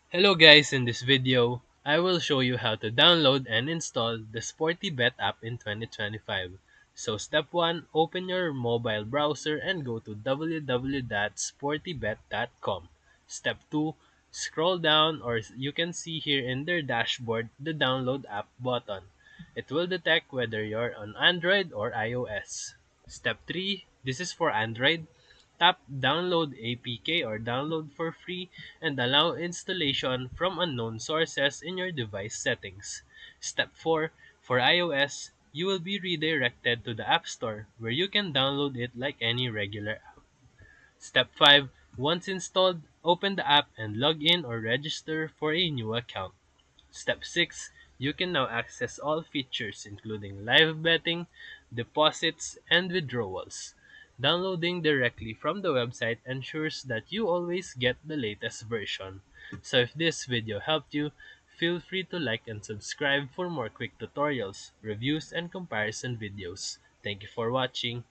Hello guys, in this video, I will show you how to download and install the SportyBet app in 2025. So step 1, open your mobile browser and go to www.sportybet.com. Step 2, scroll down or you can see here in their dashboard the download app button. It will detect whether you're on Android or iOS. Step 3, this is for Android. Tap download APK or download for free and allow installation from unknown sources in your device settings. Step 4, for iOS, you will be redirected to the App Store where you can download it like any regular app. Step 5, once installed, open the app and log in or register for a new account. Step 6, you can now access all features including live betting, deposits, and withdrawals. Downloading directly from the website ensures that you always get the latest version. So if this video helped you, feel free to like and subscribe for more quick tutorials, reviews, and comparison videos. Thank you for watching.